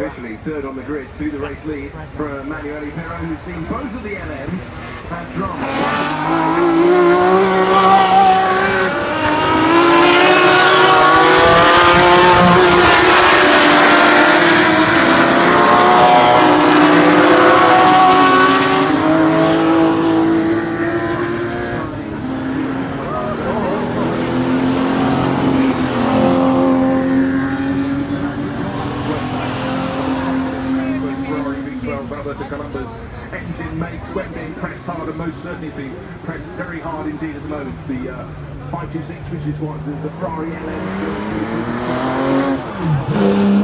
officially third on the grid to the race lead for Emanuele Pirro, who's seen both of the LMs have Alberto Colombo's engine makes when being pressed hard, and most certainly being pressed very hard indeed at the moment. The 526, which is what the Ferrari LM